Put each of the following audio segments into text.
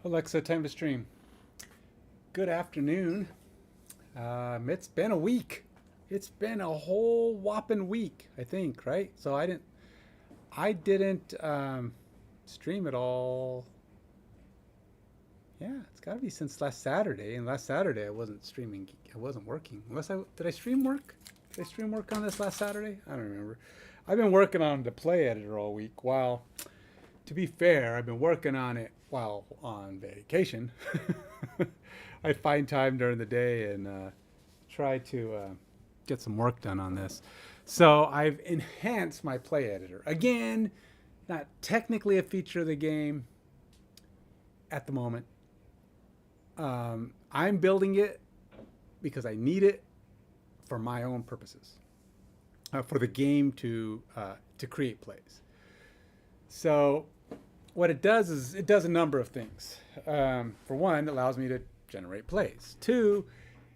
Alexa, time to stream. Good afternoon. It's been a week. It's been a whole whopping week, I think, right? So I didn't stream at all. Yeah, it's got to be since last Saturday. And last Saturday I wasn't streaming. I wasn't working. Did I stream work? Did I stream work on this last Saturday? I don't remember. I've been working on the play editor all week. While, to be fair, I've been working on it while on vacation. I find time during the day and try to get some work done on this. So I've enhanced my play editor. Again, not technically a feature of the game at the moment. I'm building it because I need it for my own purposes, for the game to create plays. So what it does is it does a number of things. For one, it allows me to generate plays. Two,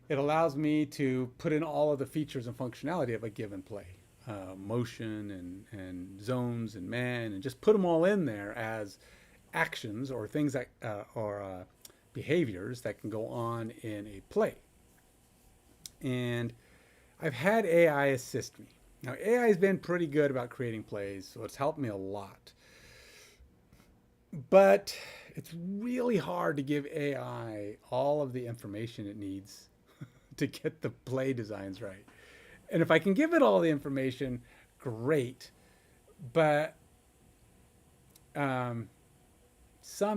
it allows me to put in all of the features and functionality of a given play, motion and zones and man, and just put them all in there as actions or things that or behaviors that can go on in a play. And I've had AI assist me. Now, AI has been pretty good about creating plays, so it's helped me a lot. But it's really hard to give AI all of the information it needs to get the play designs right. And if I can give it all the information, great. But some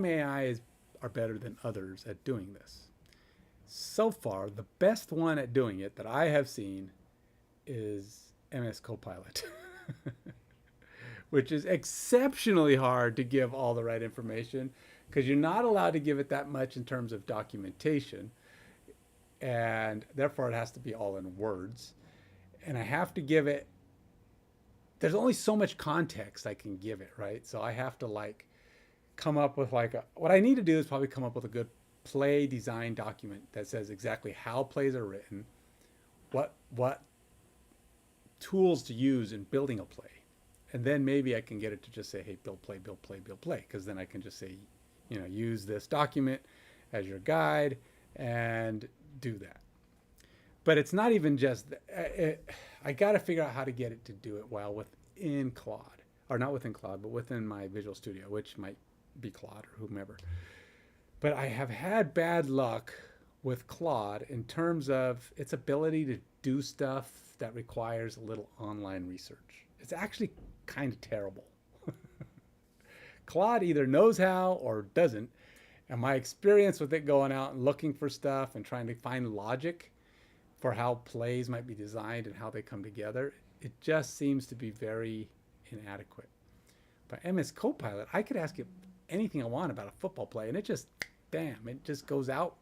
AIs are better than others at doing this. So far, the best one at doing it that I have seen is MS Copilot, which is exceptionally hard to give all the right information because you're not allowed to give it that much in terms of documentation, and therefore it has to be all in words. And I have to give it, there's only so much context I can give it, right? So I have to come up with what I need to do is probably come up with a good play design document that says exactly how plays are written, what tools to use in building a play. And then maybe I can get it to just say, hey, build play, build play, build play. Because then I can just say, use this document as your guide and do that. But it's not even just, I got to figure out how to get it to do it while within Claude. Or not within Claude, but within my Visual Studio, which might be Claude or whomever. But I have had bad luck with Claude in terms of its ability to do stuff that requires a little online research. It's actually kind of terrible. Claude either knows how or doesn't. And my experience with it going out and looking for stuff and trying to find logic for how plays might be designed and how they come together, it just seems to be very inadequate. But MS Copilot, I could ask it anything I want about a football play, and it just, bam, it just goes out.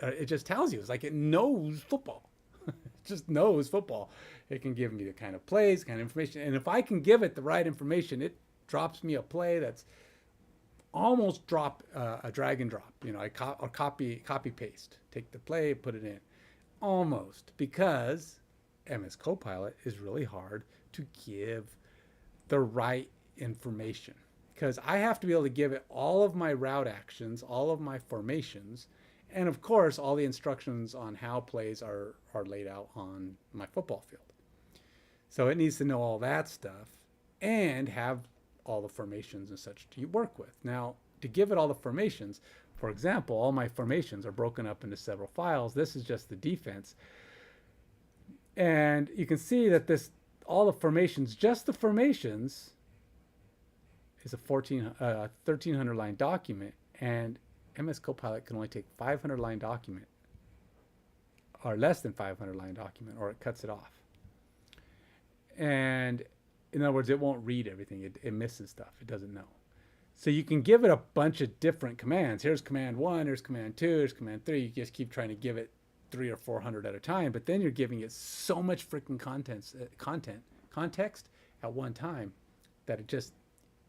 It just tells you. It's like it knows football. It just knows football. It can give me the kind of plays, kind of information. And if I can give it the right information, it drops me a play that's almost a drag and drop. Or copy paste. Take the play, put it in. Almost, because MS Copilot is really hard to give the right information. Because I have to be able to give it all of my route actions, all of my formations, and of course, all the instructions on how plays are laid out on my football field. So it needs to know all that stuff and have all the formations and such to work with. Now, to give it all the formations, for example, all my formations are broken up into several files. This is just the defense. And you can see that all the formations, just the formations, is a 1,300 line document, and MS Copilot can only take 500 line document, or less than 500 line document, or it cuts it off. And in other words, it won't read everything. It misses stuff. It doesn't know. So you can give it a bunch of different commands. Here's command 1, here's command 2, here's command 3. You just keep trying to give it 300 or 400 at a time, but then you're giving it so much freaking context at one time that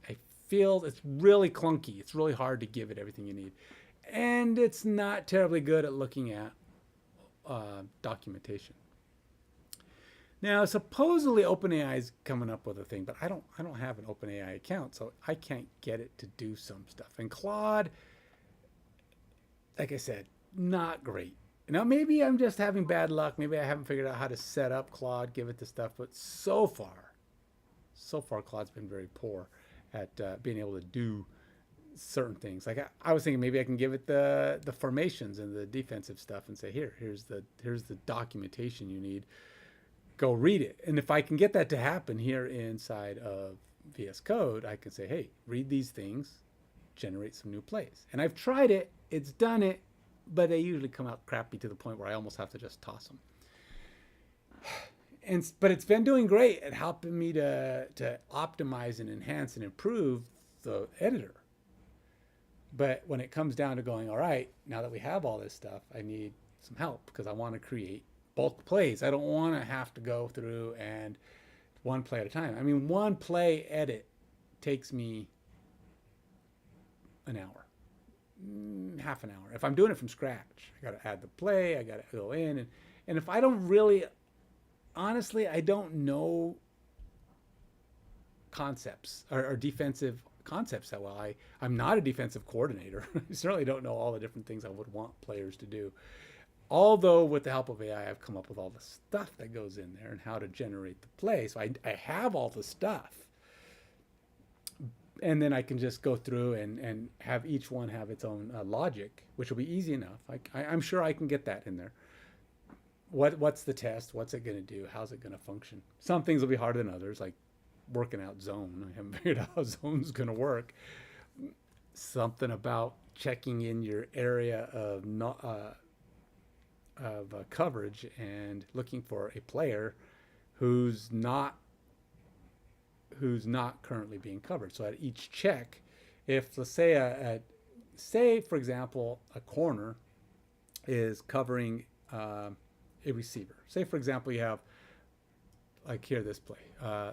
I feel it's really clunky. It's really hard to give it everything you need. And it's not terribly good at looking at documentation. Now, supposedly OpenAI is coming up with a thing, but I don't have an OpenAI account, so I can't get it to do some stuff. And Claude, like I said, not great. Now maybe I'm just having bad luck. Maybe I haven't figured out how to set up Claude, give it the stuff. But so far, Claude's been very poor at being able to do certain things. Like I was thinking, maybe I can give it the formations and the defensive stuff, and say, here's the documentation you need. Go read it. And if I can get that to happen here inside of VS Code, I can say, hey, read these things, generate some new plays. And I've tried it. It's done it. But they usually come out crappy to the point where I almost have to just toss them. But it's been doing great at helping me to optimize and enhance and improve the editor. But when it comes down to going, all right, now that we have all this stuff, I need some help because I want to create bulk plays. I don't want to have to go through and one play at a time. I mean, one play edit takes me an hour. Half an hour. If I'm doing it from scratch, I got to add the play, I got to go in. And if I don't really, honestly, I don't know concepts or defensive concepts that well. I'm not a defensive coordinator. I certainly don't know all the different things I would want players to do. Although with the help of AI, I've come up with all the stuff that goes in there and how to generate the play. So I have all the stuff. And then I can just go through and have each one have its own logic, which will be easy enough. I'm sure I can get that in there. What's the test? What's it going to do? How's it going to function? Some things will be harder than others, like working out zone. I haven't figured out how zone's going to work. Something about checking in your area of coverage and looking for a player who's not currently being covered. So at each check, if let's say say for example a corner is covering a receiver. Say for example you have like here this play.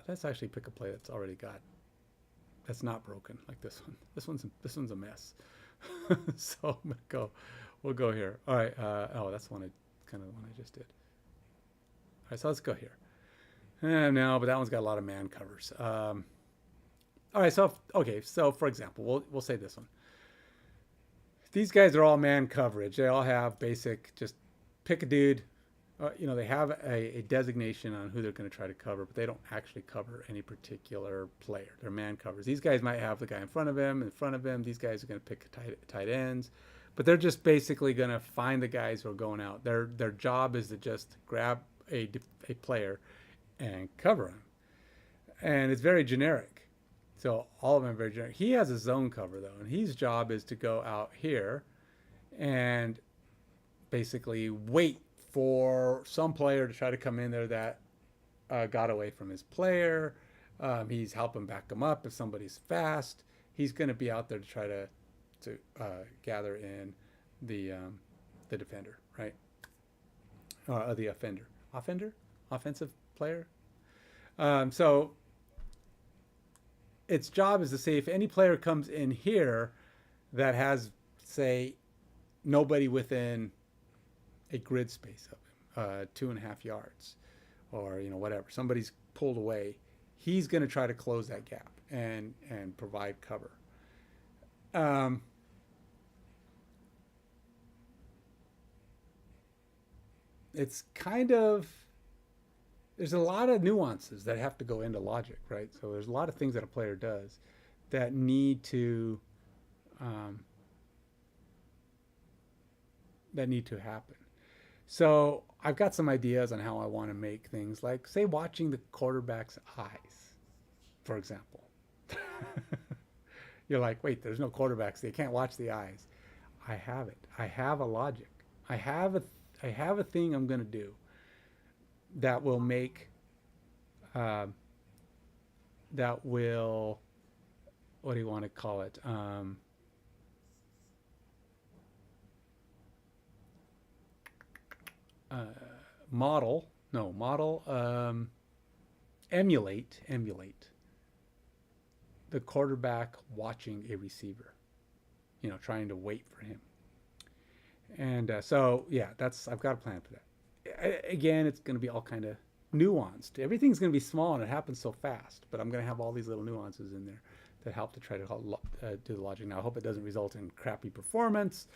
Let's actually pick a play that's already got that's not broken like this one. This one's a mess. So we'll go here. All right. That's kind of the one I just did. All right. So let's go here. No, but that one's got a lot of man covers. All right, so for example, we'll say this one. These guys are all man coverage. They all have basic, just pick a dude. They have a designation on who they're going to try to cover, but they don't actually cover any particular player. They're man covers. These guys might have the guy in front of him. These guys are going to pick tight ends, but they're just basically going to find the guys who are going out. Their job is to just grab a player and cover him. And it's very generic. So all of them are very generic. He has a zone cover though, and his job is to go out here and basically wait for some player to try to come in there that got away from his player. He's helping back him up if somebody's fast. He's going to be out there to try to gather in the defender, right? The offender. Offensive player. So its job is to say if any player comes in here that has, say, nobody within a grid space of him, 2.5 yards, or whatever, somebody's pulled away, he's going to try to close that gap and provide cover. It's kind of, there's a lot of nuances that have to go into logic, right? So there's a lot of things that a player does that need to happen. So I've got some ideas on how I want to make things, like say watching the quarterback's eyes, for example. You're like, wait, there's no quarterbacks. They can't watch the eyes. I have it. I have a logic. I have a thing I'm going to do that will make, what do you want to call it? Emulate the quarterback watching a receiver, trying to wait for him. And so, yeah, I've got a plan for that. Again, it's going to be all kind of nuanced. Everything's going to be small and it happens so fast, but I'm going to have all these little nuances in there that help to try to do the logic. Now, I hope it doesn't result in crappy performance,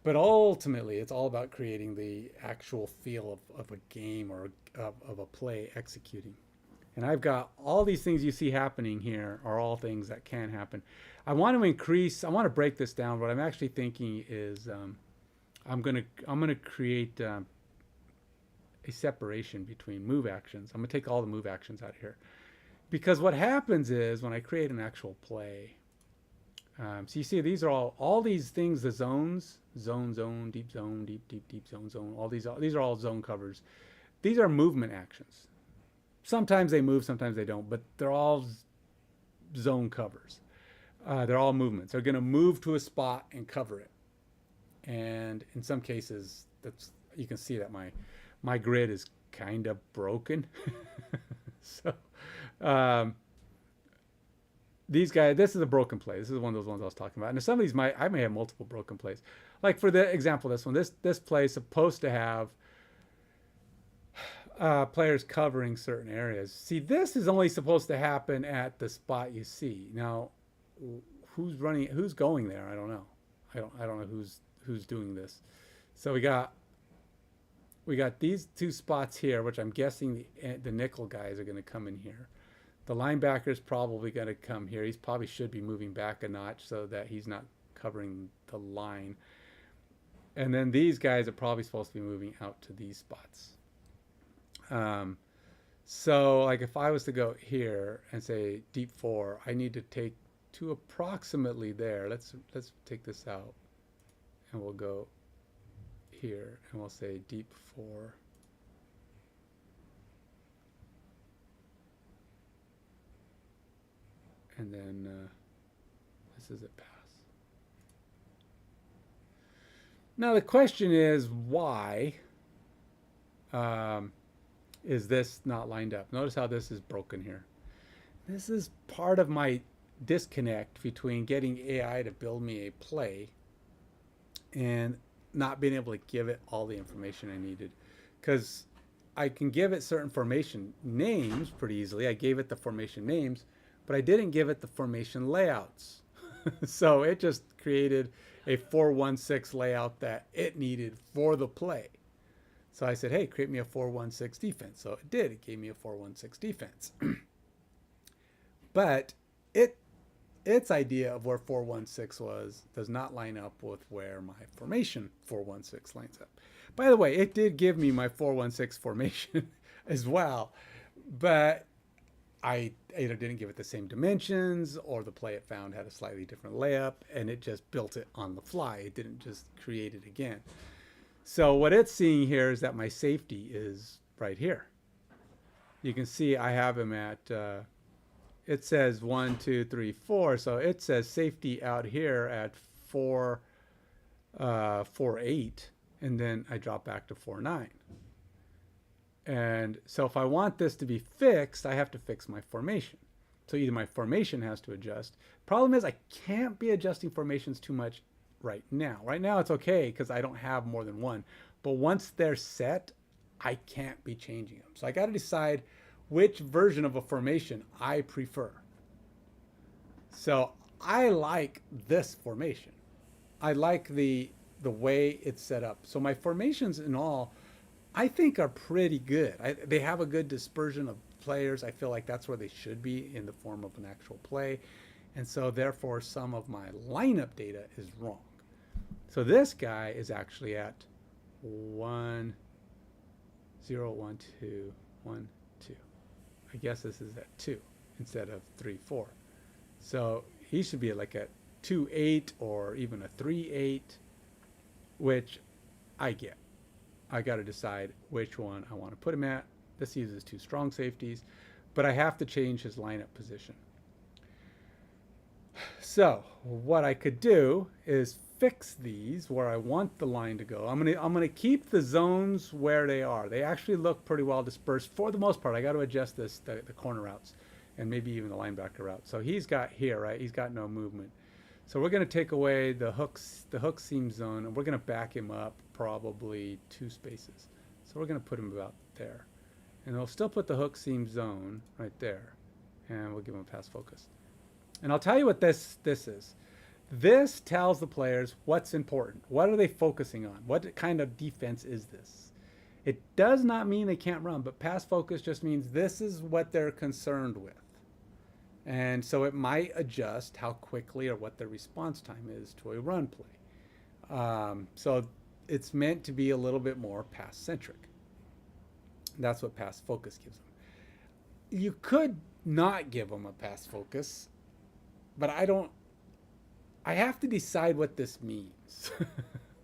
But ultimately, it's all about creating the actual feel of a game or of a play executing. And I've got all these things you see happening here are all things that can happen. I want to increase. I want to break this down. What I'm actually thinking is I'm gonna create a separation between move actions. I'm gonna take all the move actions out of here because what happens is when I create an actual play. So you see, these are all these things. The zones, zone, deep zone, deep zone. All these are all zone covers. These are movement actions. Sometimes they move, sometimes they don't, but they're all zone covers. They're all movements. They're going to move to a spot and cover it. And in some cases, that's you can see that my grid is kind of broken. So um, these guys, this is a broken play. This is one of those ones I was talking about. And some of these I may have multiple broken plays. Like for the example, this one, this play is supposed to have players covering certain areas. See, this is only supposed to happen at the spot you see. Now, who's going there? I don't know. I don't know who's doing this. So we got these two spots here, which I'm guessing the nickel guys are going to come in here. The linebacker's probably going to come here. He's probably should be moving back a notch so that he's not covering the line. And then these guys are probably supposed to be moving out to these spots. So like if I was to go here and say deep 4, I need to take to approximately there. Let's take this out and we'll go here and we'll say deep 4. And then this is a pass. Now the question is why is this not lined up? Notice how this is broken here. This is part of my disconnect between getting AI to build me a play and not being able to give it all the information I needed. Because I can give it certain formation names pretty easily. I gave it the formation names, but I didn't give it the formation layouts. So it just created a 4-1-6 layout that it needed for the play. So I said, hey, create me a 4-1-6 defense. So it did. It gave me a 4-1-6 defense. But its idea of where 4-1-6 was does not line up with where my formation 4-1-6 lines up. By the way, it did give me my 4-1-6 formation as well, but I either didn't give it the same dimensions or the play it found had a slightly different layup and it just built it on the fly. It didn't just create it again. So what it's seeing here is that my safety is right here. You can see I have him at, it says 1, 2, 3, 4. So it says safety out here at 4, 4, 8. And then I drop back to 4, 9. And so if I want this to be fixed, I have to fix my formation. So either my formation has to adjust. Problem is I can't be adjusting formations too much right now. Right now it's okay because I don't have more than one. But once they're set, I can't be changing them. So I got to decide which version of a formation I prefer. So I like this formation. I like the way it's set up. So my formations in all, I think are pretty good. They have a good dispersion of players. I feel like that's where they should be in the form of an actual play. And so therefore some of my lineup data is wrong. So this guy is actually at 1, 0, 1, 2, 1, 2. I guess this is at 2 instead of 3, 4. So he should be like a 2, 8 or even a 3, 8, which I get. I got to decide which one I want to put him at. This uses 2 strong safeties, but I have to change his lineup position. So what I could do is fix these where I want the line to go. I'm gonna keep the zones where they are. They actually look pretty well dispersed for the most part. I got to adjust the corner routes and maybe even the linebacker route. So he's got here, right? He's got no movement. So we're going to take away the hook seam zone, and we're going to back him up probably 2 spaces. So we're going to put him about there. And we'll still put the hook seam zone right there. And we'll give him a pass focus. And I'll tell you what this is. This tells the players what's important. What are they focusing on? What kind of defense is this? It does not mean they can't run, but pass focus just means this is what they're concerned with. And so it might adjust how quickly or what the response time is to a run play. So it's meant to be a little bit more pass centric. That's what pass focus gives them. You could not give them a pass focus, but I have to decide what this means.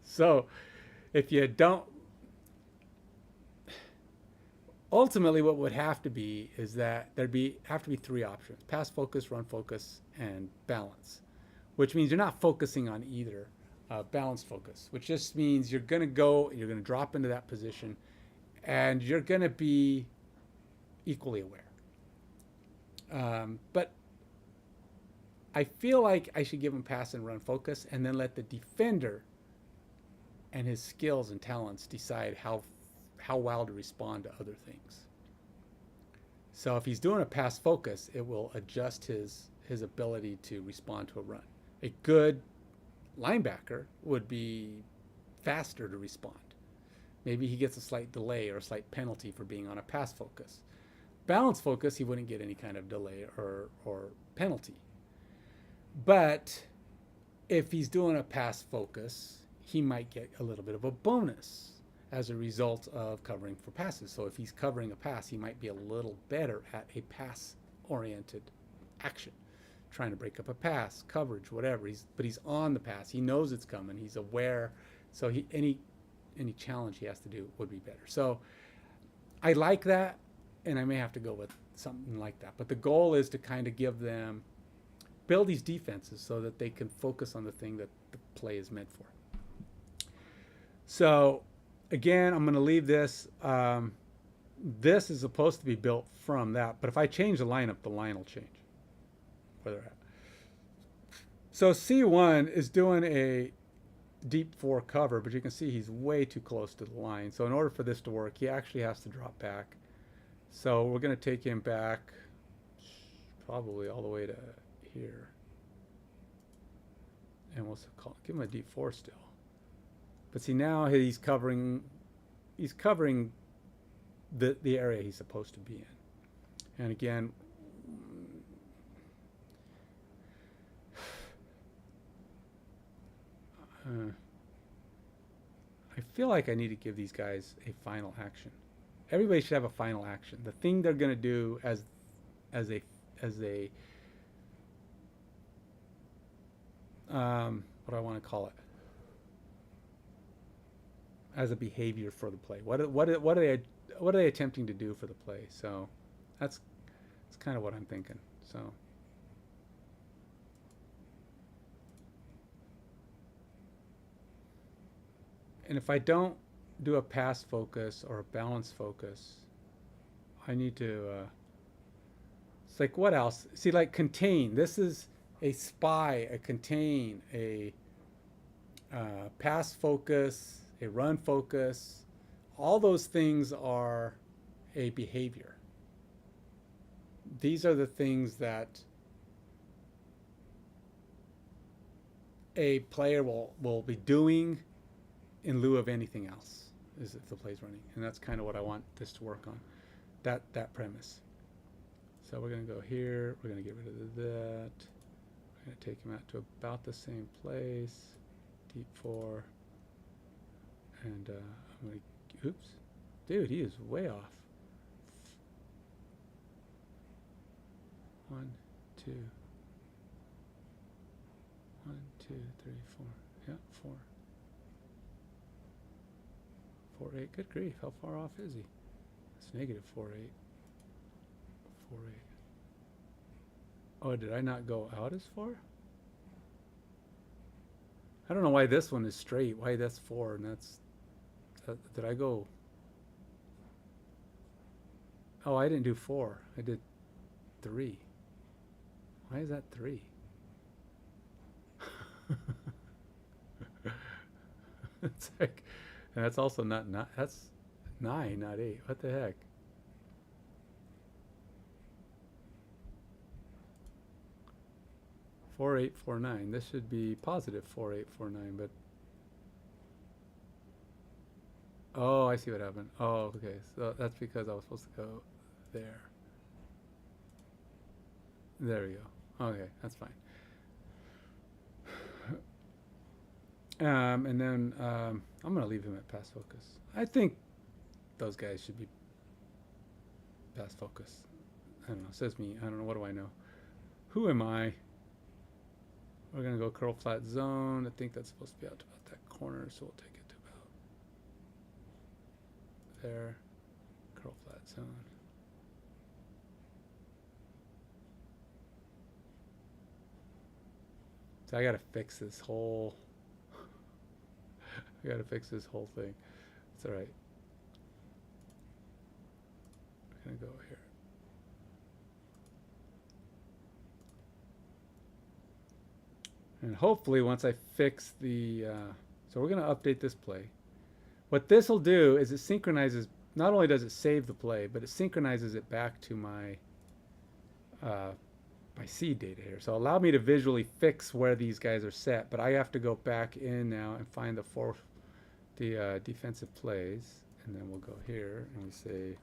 So if you don't, ultimately what would have to be is that have to be three options: pass focus, run focus, and balance, which means you're not focusing on either. Balanced focus, which just means you're going to drop into that position, and you're going to be equally aware. But I feel like I should give him pass and run focus, and then let the defender and his skills and talents decide how well to respond to other things. So if he's doing a pass focus, it will adjust his ability to respond to a run. A good linebacker would be faster to respond. Maybe he gets a slight delay or a slight penalty for being on a pass focus. Balance focus, he wouldn't get any kind of delay or penalty. But if he's doing a pass focus, he might get a little bit of a bonus as a result of covering for passes. So if he's covering a pass, he might be a little better at a pass-oriented action, trying to break up a pass, coverage, whatever. But he's on the pass. He knows it's coming. He's aware. So any challenge he has to do would be better. So I like that, and I may have to go with something like that. But the goal is to kind of build these defenses so that they can focus on the thing that the play is meant for. So again, I'm going to leave this. This is supposed to be built from that, but if I change the lineup, the line will change where they're at. So C1 is doing a deep 4 cover, but you can see he's way too close to the line. So in order for this to work, he actually has to drop back. So we're going to take him back probably all the way to here. And we'll give him a deep 4 still. But see, now he's covering the area he's supposed to be in. And again, I feel like I need to give these guys a final action. Everybody should have a final action. The thing they're going to do as a what do I want to call it? As a behavior for the play. What are they attempting to do for the play? So that's kind of what I'm thinking. So and if I don't do a pass focus or a balance focus, I need to it's like, what else? See, like contain. This is a spy, a contain, a pass focus, a run focus. All those things are a behavior. These are the things that a player will be doing in lieu of anything else, is if the play's running. And that's kind of what I want this to work on, that premise. So we're going to go here. We're going to get rid of that. We're going to take him out to about the same place. Deep 4. And I'm going to, oops. Dude, he is way off. 1, 2. 1, 2, 3, 4. Yeah, 4. 4, 8. Good grief. How far off is he? It's negative 4, 8. 4, 8. Oh, did I not go out as far? I don't know why this one is straight. Why that's 4 and that's... did I go... Oh, I didn't do 4. I did 3. Why is that 3? It's like... And that's also not... That's 9, not 8. What the heck? 4849. This should be positive 4849, but oh, I see what happened. Oh, okay. So that's because I was supposed to go there. There we go. Okay, that's fine. And then I'm going to leave him at pass focus. I think those guys should be pass focus. I don't know. It says me. I don't know. What do I know? Who am I? We're going to go curl flat zone. I think that's supposed to be out to about that corner, so we'll take it to about there. Curl flat zone. So I got to fix this whole... I got to fix this whole thing. It's all right. We're going to go here. And hopefully once I fix the... so we're going to update this play. What this will do is it synchronizes... Not only does it save the play, but it synchronizes it back to my seed data here. So allow me to visually fix where these guys are set, but I have to go back in now and find the defensive plays, and then we'll go here and we say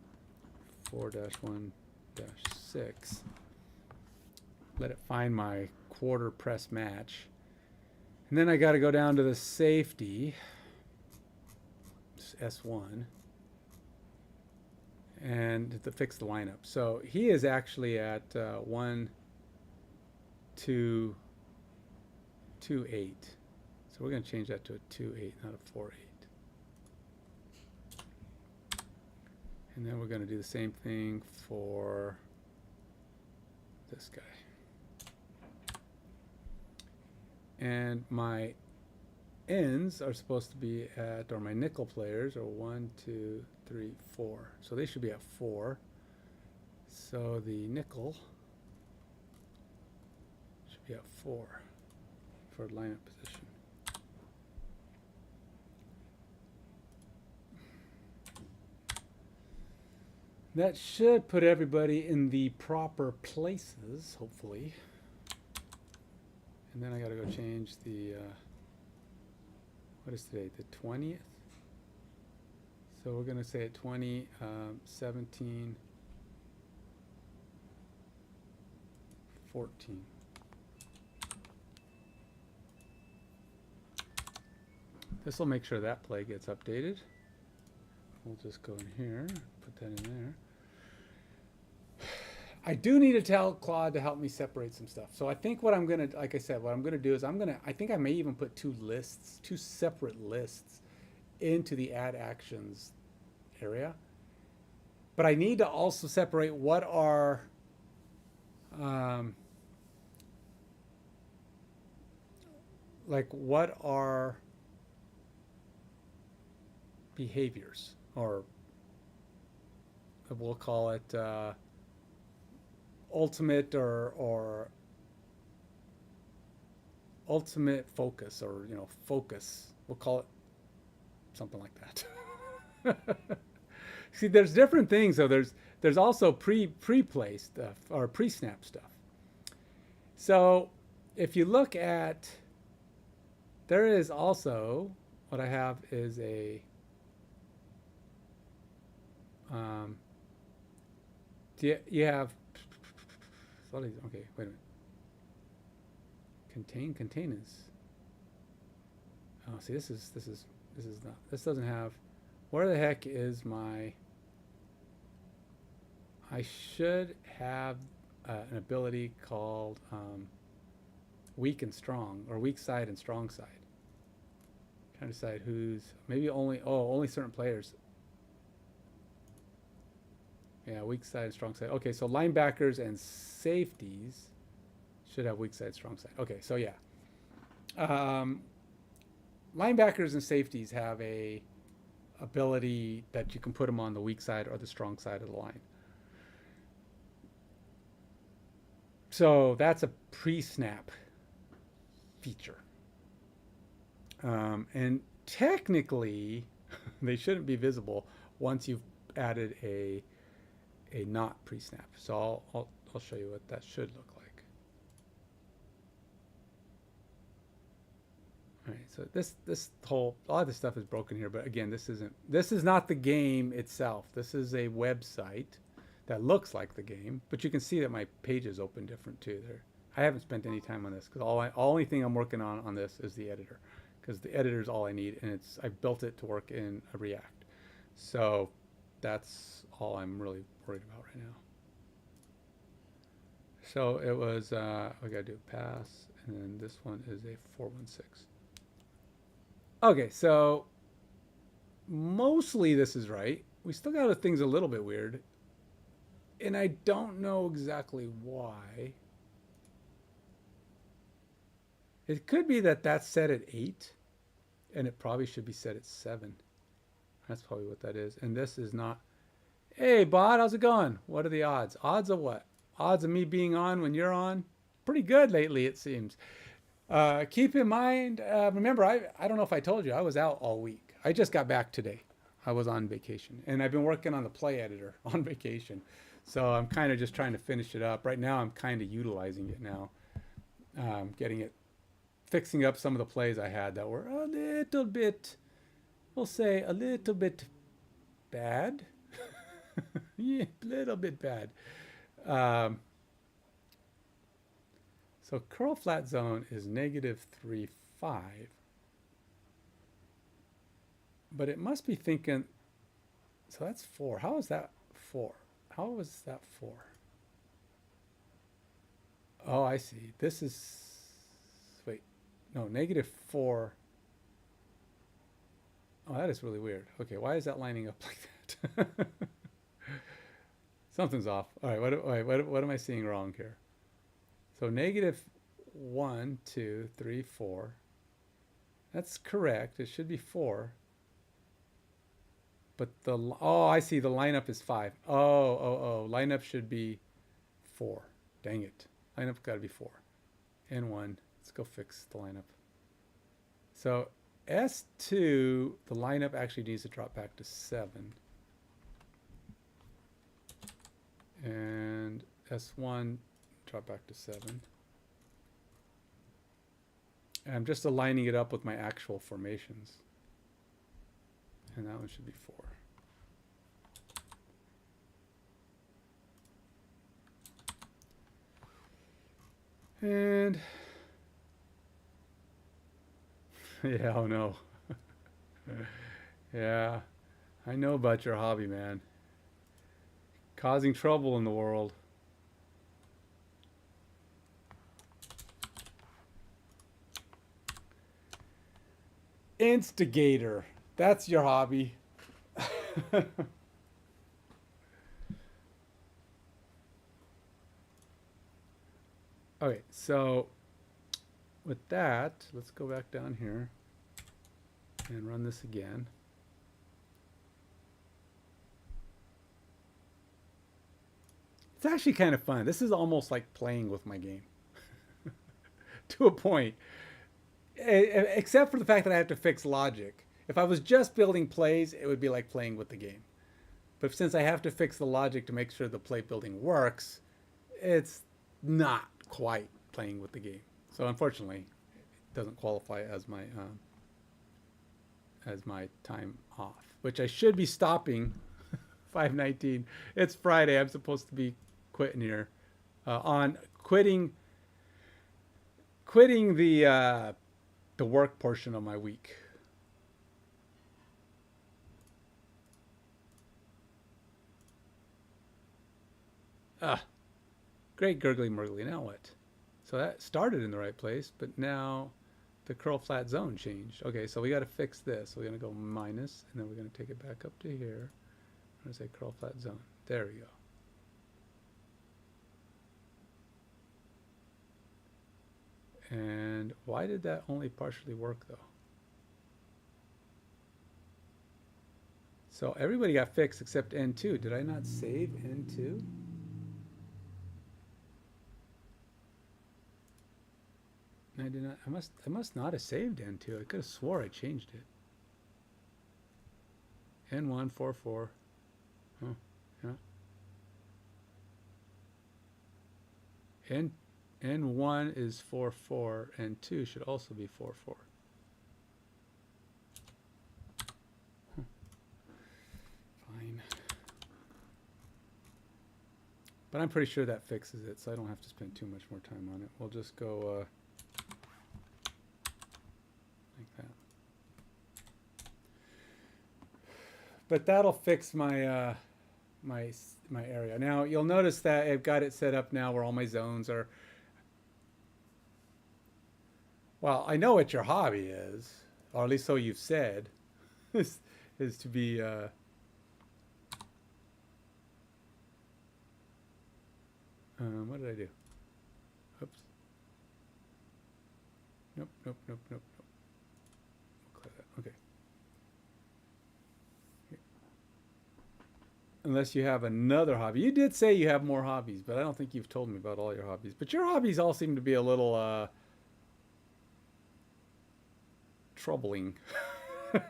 4-1-6. Let it find my quarter press match, and then I got to go down to the safety, S1, and to fix the lineup. So he is actually at 1, 2, 2, 8. So we're going to change that to a 2, 8, not a 4, 8. And then we're going to do the same thing for this guy. And my ends are supposed to be at, or my nickel players are 1, 2, 3, 4. So they should be at 4. So the nickel should be at 4 for lineup position. That should put everybody in the proper places, hopefully. And then I got to go change the, what is today, the 20th? So we're going to say at 20, 17, 14. This will make sure that play gets updated. We'll just go in here, put that in there. I do need to tell Claude to help me separate some stuff. So I think what I'm going to, like I said, what I'm going to do is I think I may even put two separate lists into the add actions area. But I need to also separate what are, what are behaviors, or we'll call it ultimate or ultimate focus, or focus. We'll call it something like that. See, there's different things. So there's also pre-play stuff or pre-snap stuff. So if you look at, there is also what I have is a you have, okay, wait a minute. Containers. Oh, see, this is not, this doesn't have, where the heck is my, I should have an ability called weak and strong, or weak side and strong side. I'm trying to decide who's, maybe only certain players. Yeah, weak side and strong side. Okay, so linebackers and safeties should have weak side, strong side. Okay, so yeah. Linebackers and safeties have a ability that you can put them on the weak side or the strong side of the line. So that's a pre-snap feature. And technically, they shouldn't be visible once you've added a not pre-snap. So I'll show you what that should look like. All right, so this whole a lot of this stuff is broken here, but again, this is not the game itself. This is a website that looks like the game, but you can see that my pages open different too. There, I haven't spent any time on this because only thing I'm working on this is the editor, because the editor is all I need, and I built it to work in a React, so that's all I'm really worried about right now. So it was we gotta do pass, and then this one is a 416. Okay, so mostly this is right. We still got things a little bit weird, and I don't know exactly why. It could be that that's set at 8, and it probably should be set at 7. That's probably what that is. And this is not. Hey, Bod, how's it going? What are the odds? Odds of what? Odds of me being on when you're on? Pretty good lately, it seems. Keep in mind, remember, I don't know if I told you, I was out all week. I just got back today. I was on vacation, and I've been working on the play editor on vacation. So I'm kind of just trying to finish it up. Right now, I'm kind of utilizing it now, getting it, fixing up some of the plays I had that were a little bit, we'll say a little bit bad. Yeah, a little bit bad. So curl flat zone is -3.5. But it must be thinking, so that's 4. How is that 4? How was that 4? Oh, I see. This is, wait, no, -4. Oh, that is really weird. Okay, why is that lining up like that? Something's off. All right, what am I seeing wrong here? So -1, 2, 3, 4. That's correct. It should be 4. But oh, I see. The lineup is 5. Oh. Lineup should be 4. Dang it. Lineup got to be 4. N1. Let's go fix the lineup. So S2, the lineup actually needs to drop back to 7. And S1, drop back to 7. And I'm just aligning it up with my actual formations. And that one should be 4. And yeah, oh no. Yeah, I know about your hobby, man. Causing trouble in the world. Instigator. That's your hobby. Okay, so with that, let's go back down here and run this again. It's actually kind of fun. This is almost like playing with my game to a point, except for the fact that I have to fix logic. If I was just building plays, it would be like playing with the game. But since I have to fix the logic to make sure the play building works, it's not quite playing with the game. So unfortunately, it doesn't qualify as my time off, which I should be stopping. 5:19. It's Friday. I'm supposed to be quitting here, on quitting the work portion of my week. Great gurgly murgly. Now what? So that started in the right place, but now the curl flat zone changed. Okay, so we got to fix this. So we're going to go minus, and then we're going to take it back up to here. I'm going to say curl flat zone. There we go. And why did that only partially work, though? So everybody got fixed except N2. Did I not save N2? I did not. I must not have saved N2. I could have swore I changed it. N1 44. Huh. Yeah. N1 is 44, and 2 should also be 44. But I'm pretty sure that fixes it, so I don't have to spend too much more time on it. We'll just go like that. But that'll fix my my area. Now you'll notice that I've got it set up now where all my zones are. Well, I know what your hobby is, or at least so you've said, is to be. What did I do? Oops. Nope, nope, nope, nope, nope. We'll clear that. Okay. Unless you have another hobby. You did say you have more hobbies, but I don't think you've told me about all your hobbies. But your hobbies all seem to be a little troubling. I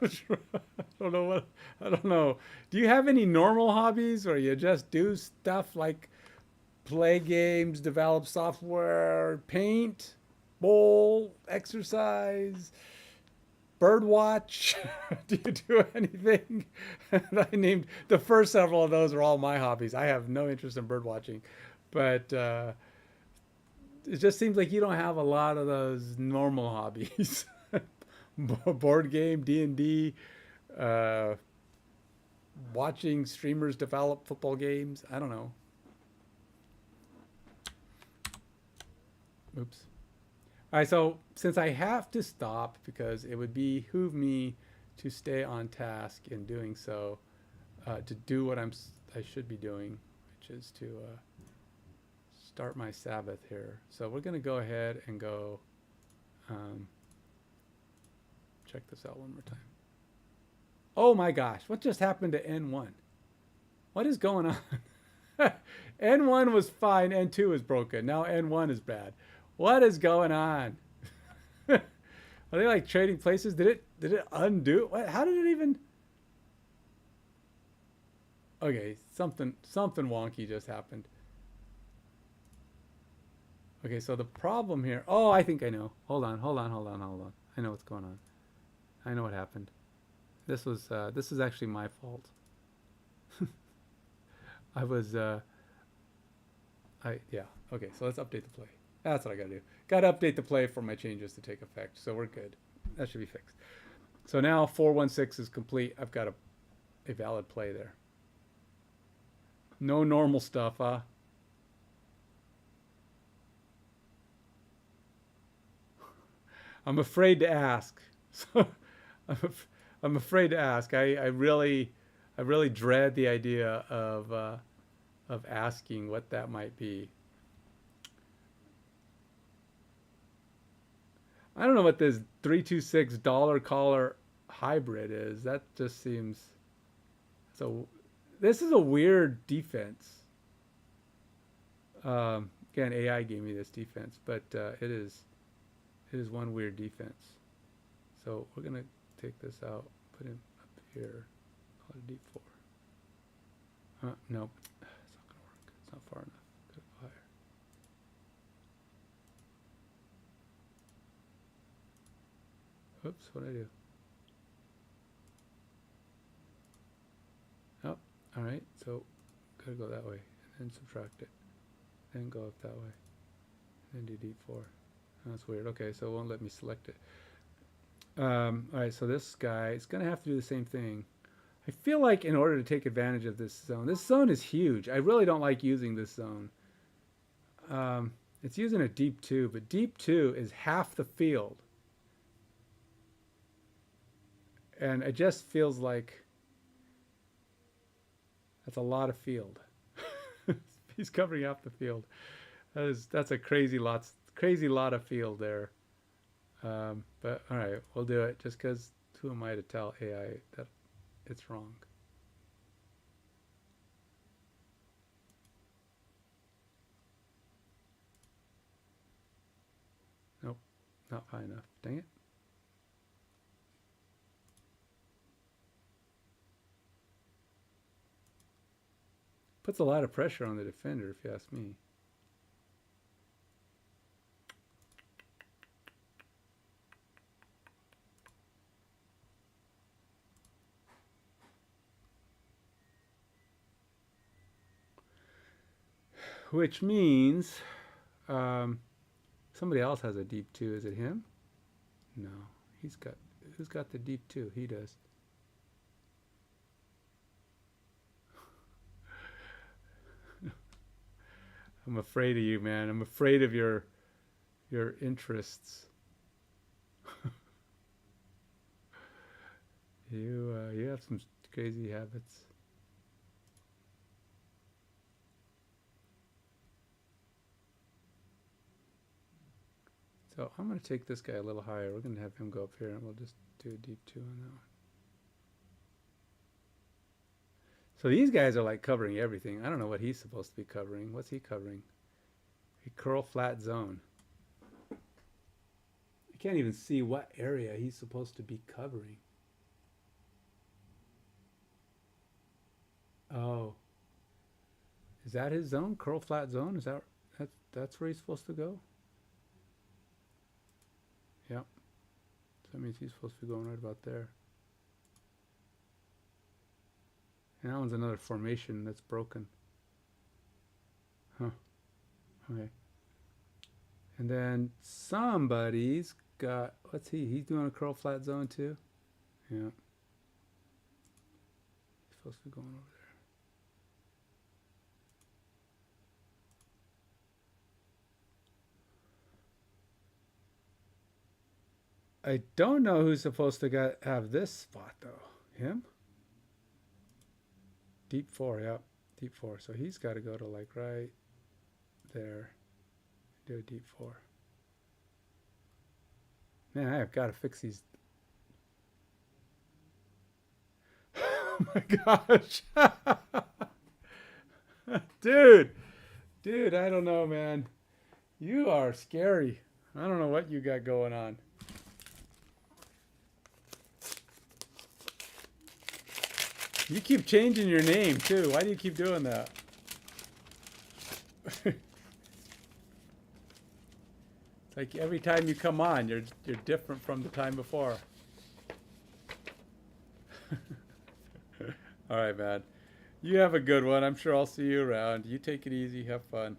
don't know what. I don't know. Do you have any normal hobbies, or you just do stuff like play games, develop software, paint, bowl, exercise, bird watch? Do you do anything? I named the first several of those are all my hobbies. I have no interest in bird watching, but it just seems like you don't have a lot of those normal hobbies. Board game, D&D, watching streamers develop football games. I don't know. Oops. All right, so since I have to stop because it would behoove me to stay on task in doing so, to do what I should be doing, which is to start my Sabbath here. So we're going to go ahead and go check this out one more time. Oh my gosh, what just happened to N1? What is going on? N1 was fine, N2 is broken. Now N1 is bad. What is going on? Are they like trading places? Did it undo? What? How did it even? Okay, something wonky just happened. Okay, so the problem here. Oh, I think I know. Hold on. I know what's going on. I know what happened. This is actually my fault. I was yeah. Okay, so let's update the play. That's what I gotta do. Gotta update the play for my changes to take effect. So we're good. That should be fixed. So now 416 is complete. I've got a valid play there. No normal stuff, huh? I'm afraid to ask. So I'm afraid to ask. I really dread the idea of asking what that might be. I don't know what this $326 collar hybrid is. That just seems so. This is a weird defense. Again, AI gave me this defense, but it is one weird defense. So we're gonna take this out, put it up here, call it D4. Nope, it's not gonna work. It's not far enough. Gotta go higher. Oops, what'd I do? Oh, all right. So gotta go that way, and then subtract it, then go up that way, and then do D4. That's weird. Okay, so it won't let me select it. All right, so this guy is going to have to do the same thing. I feel like in order to take advantage of this zone is huge. I really don't like using this zone. It's using a deep 2, but deep 2 is half the field. And it just feels like that's a lot of field. He's covering half the field. That's a crazy lot of field there. But all right, we'll do it just because who am I to tell AI that it's wrong? Nope, not high enough. Dang it. Puts a lot of pressure on the defender, if you ask me. which means somebody else has a deep 2. Is it him? No, who's got the deep 2? He does. I'm afraid of you, man. I'm afraid of your interests. You have some crazy habits. So I'm going to take this guy a little higher. We're going to have him go up here, and we'll just do a deep 2 on that one. So these guys are like covering everything. I don't know what he's supposed to be covering. What's he covering? A curl flat zone. I can't even see what area he's supposed to be covering. Oh. Is that his zone? Curl flat zone? Is that's where he's supposed to go? Yep. So that means he's supposed to be going right about there. And that one's another formation that's broken. Huh. Okay. And then somebody's got, what's he? He's doing a curl flat zone too? Yeah. He's supposed to be going over there. I don't know who's supposed to have this spot though. Him? Deep 4, yep. Deep 4. So he's got to go to like right there. Do a deep 4. Man, I've got to fix these. Oh my gosh. Dude, I don't know, man. You are scary. I don't know what you got going on. You keep changing your name too. Why do you keep doing that? It's like every time you come on, you're different from the time before. All right, man. You have a good one. I'm sure I'll see you around. You take it easy. Have fun.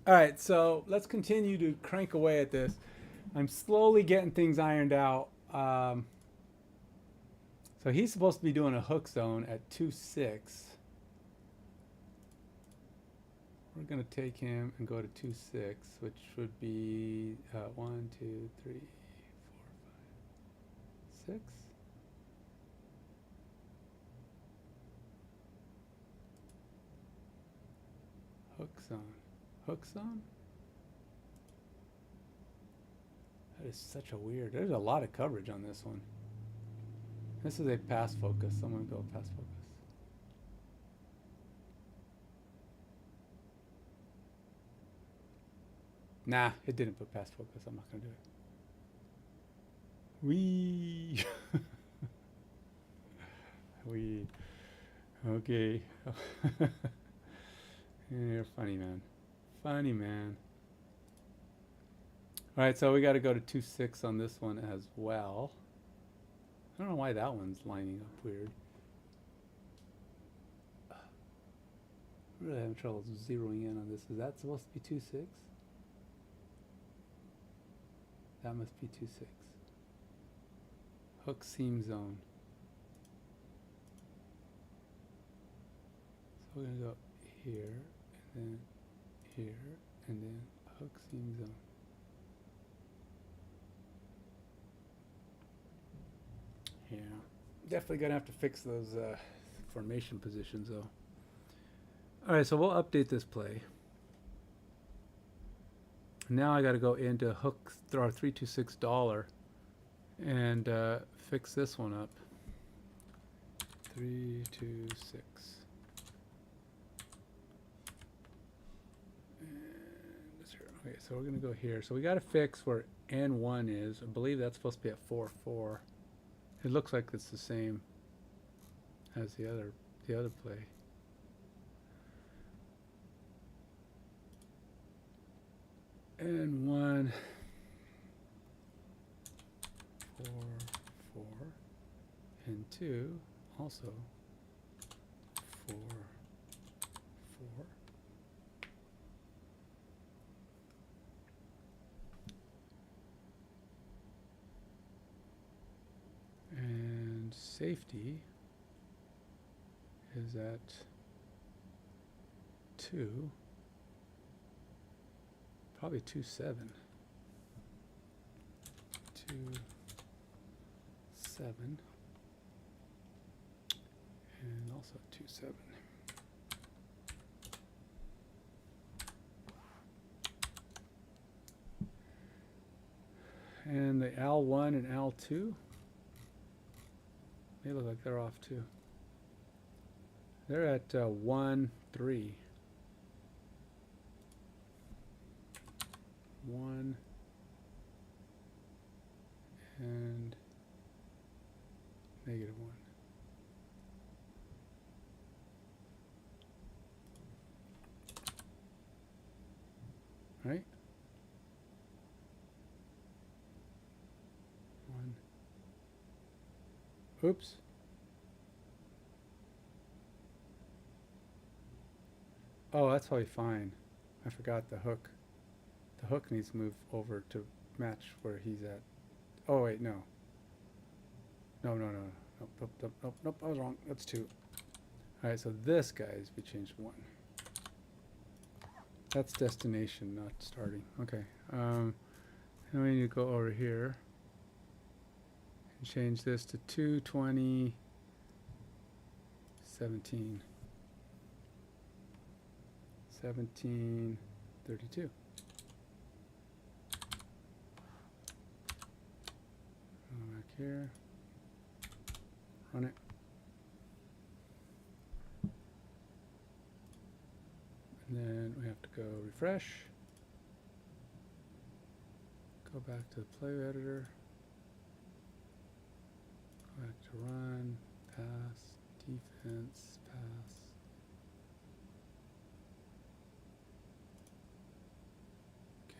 All right, so let's continue to crank away at this. I'm slowly getting things ironed out. So he's supposed to be doing a hook zone at 2.6. We're going to take him and go to 2.6, which would be 1, 2, 3, 4, 5, 6. Hook zone. Hook zone? That is such a weird. There's a lot of coverage on this one. This is a pass focus. I'm going to go pass focus. Nah, it didn't put pass focus. I'm not going to do it. Wee. Wee. Okay. You're funny, man. Funny, man. All right, so we got to go to 2.6 on this one as well. I don't know why that one's lining up weird. I'm really having trouble zeroing in on this. Is that supposed to be 2.6? That must be 2.6. Hook seam zone. So we're going to go here, and then here, and then hook seam zone. Yeah, definitely gonna have to fix those formation positions though. All right, so we'll update this play. Now I got to go into hook throw $326 and fix this one up. 326. Okay, so we're gonna go here. So we got to fix where N1 is. I believe that's supposed to be at 4.4. It looks like it's the same as the other play. N1 4, 4, and 2 also 4, 4. And safety is at 2, probably 2, 7. 2, 7, and also 2, 7. And the L1 and L2, they look like they're off too. They're at 1, 3. 1 and -1. Right? 1. Oops. Oh, that's probably fine. I forgot the hook. The hook needs to move over to match where he's at. Oh, wait, no. No. Nope, I was wrong. That's 2. All right, so this guy's, we changed 1. That's destination, not starting. Okay. And we need to go over here and change this to 220, 17. 17, 32. Go back here. Run it. And then we have to go refresh. Go back to the play editor. Go back to run, pass, defense, pass.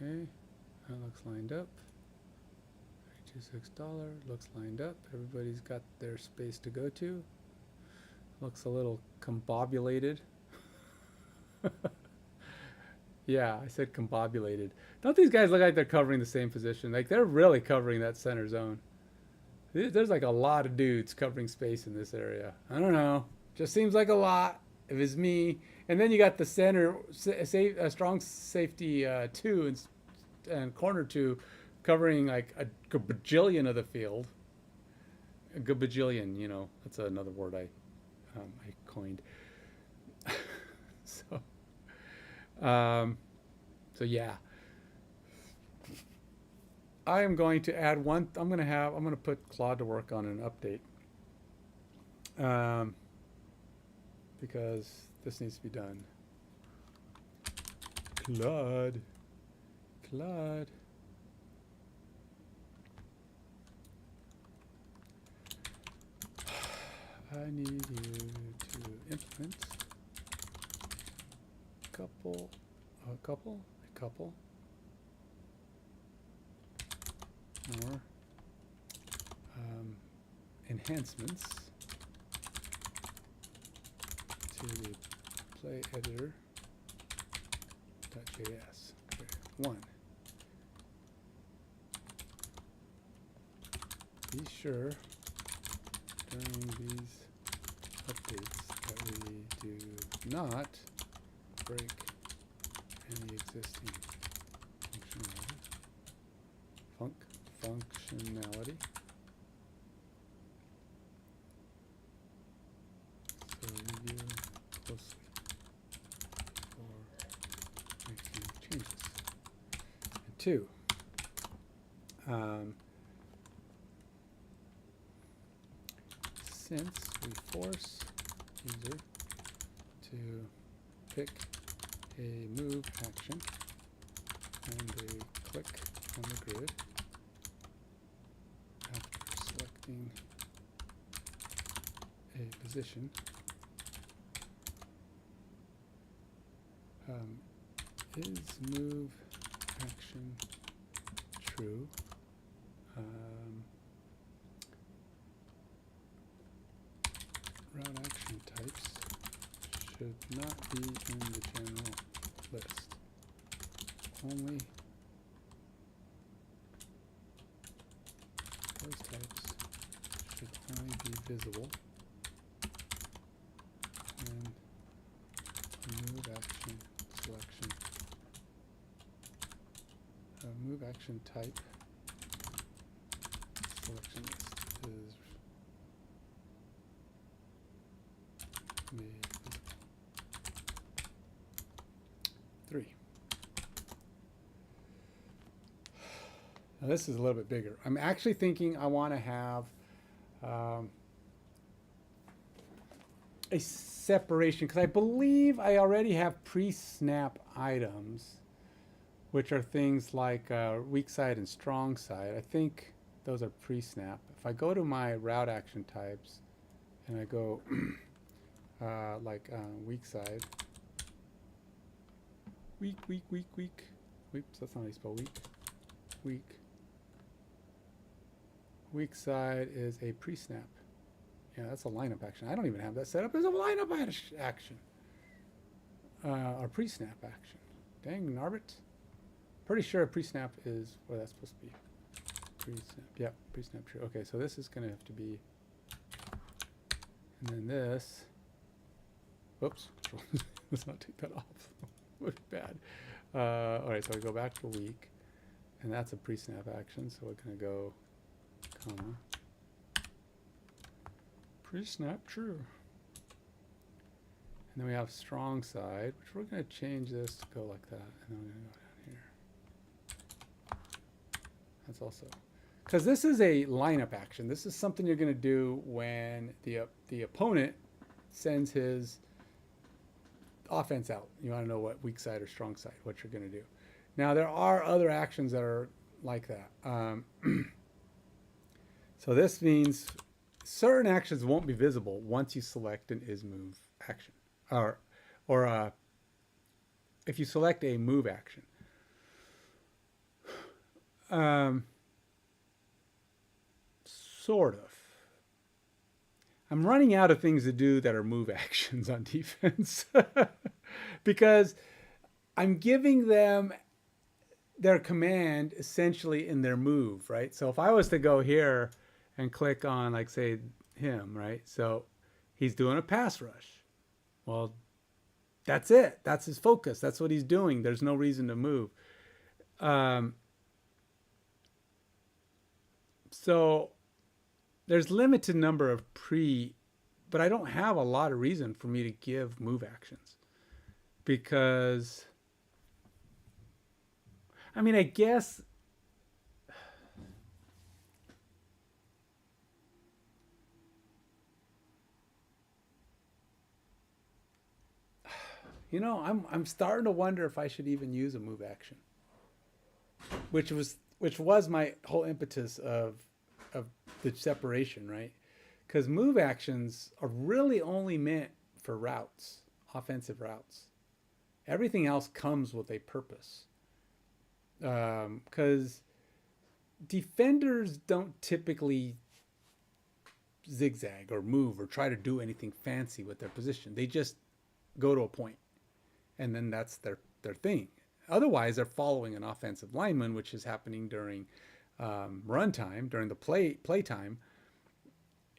Okay, that looks lined up. $26 looks lined up. Everybody's got their space to go to. Looks a little combobulated. Yeah, I said combobulated. Don't these guys look like they're covering the same position? Like they're really covering that center zone. There's like a lot of dudes covering space in this area. I don't know. Just seems like a lot. If it's me. And then you got the center, strong safety 2 and corner 2 covering like a bajillion of the field. A bajillion, you know, that's another word I coined. So yeah, I am going to add one. I'm going to put Claude to work on an update, because this needs to be done. Claude. I need you to implement a couple more enhancements to the play editor.js. Okay. 1. Be sure during these updates that we do not break any existing functionality. So review closely before making changes. And 2. Since we force user to pick a move action and they click on the grid after selecting a position, is move action true? route action types should not be in the general list. Only those types should only be visible when move action selection. Move action type selection list is made visible. 3. Now this is a little bit bigger. I'm actually thinking I want to have a separation, because I believe I already have pre-snap items, which are things like weak side and strong side. I think those are pre-snap. If I go to my route action types and I go weak side, weak. Oops, that's not how you spell weak. Weak side is a pre-snap. Yeah, that's a lineup action. I don't even have that set up as a lineup action. Or pre-snap action. Dang, Narbit. Pretty sure pre-snap is where that's supposed to be. Pre-snap. Yep, pre-snap true. Okay, so this is going to have to be. And then this. Whoops. Let's not take that off. Would be bad. All right, so we go back to weak. And that's a pre-snap action. So we're going to go, comma. Pre-snap true. And then we have strong side, which we're going to change this to go like that. And then we're going to go down here. That's also, because this is a lineup action. This is something you're going to do when the opponent sends his offense out. You want to know what weak side or strong side, what you're going to do. Now, there are other actions that are like that. So this means certain actions won't be visible once you select an is move action, or if you select a move action. Sort of. I'm running out of things to do that are move actions on defense because I'm giving them their command essentially in their move, right? So if I was to go here and click on, like, say, him, right? So he's doing a pass rush. Well, that's it. That's his focus. That's what he's doing. There's no reason to move. So there's limited number of but I don't have a lot of reason for me to give move actions, because, I mean, I guess you know, I'm starting to wonder if I should even use a move action, which was my whole impetus of the separation, right? Because move actions are really only meant for routes, offensive routes. Everything else comes with a purpose. Because defenders don't typically zigzag or move or try to do anything fancy with their position. They just go to a point, and then that's their thing. Otherwise, they're following an offensive lineman, which is happening during runtime, during the play time.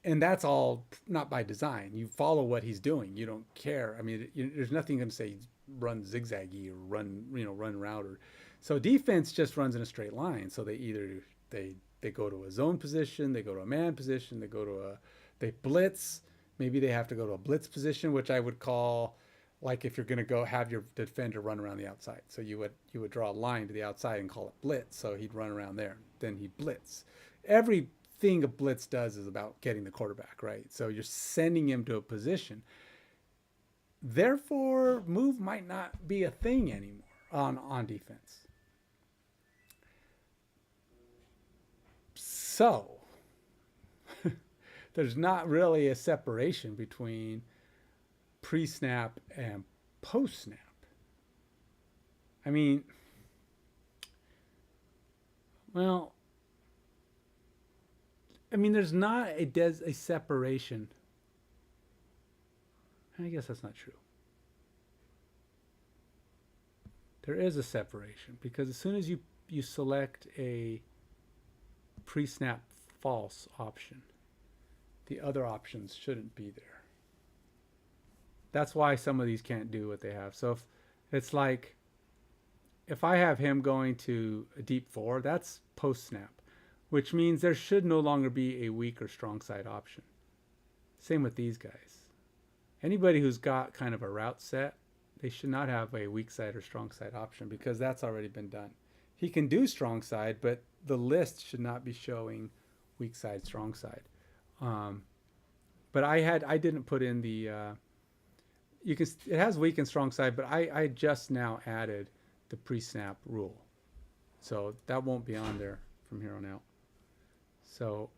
And that's all not by design. You follow what he's doing. You don't care. I mean, there's nothing going to say run zigzaggy or run route. So defense just runs in a straight line. So they either they go to a zone position, they go to a man position, they blitz. Maybe they have to go to a blitz position, which I would call, like, if you're going to go have your defender run around the outside. So you would draw a line to the outside and call it blitz. So he'd run around there. Then he'd blitz. Everything a blitz does is about getting the quarterback, right? So you're sending him to a position. Therefore, move might not be a thing anymore on defense. So there's not really a separation between pre-snap and post-snap. I mean, well, there's not a separation I guess that's not true. There is a separation because as soon as you select a pre-snap false option, the other options shouldn't be there. That's why some of these can't do what they have. So if it's like, if I have him going to a deep 4, that's post-snap, which means there should no longer be a weak or strong side option. Same with these guys. Anybody who's got kind of a route set, they should not have a weak side or strong side option because that's already been done. He can do strong side, but the list should not be showing weak side, strong side. But I didn't put in the, it has weak and strong side, but I just now added the pre-snap rule. So that won't be on there from here on out. So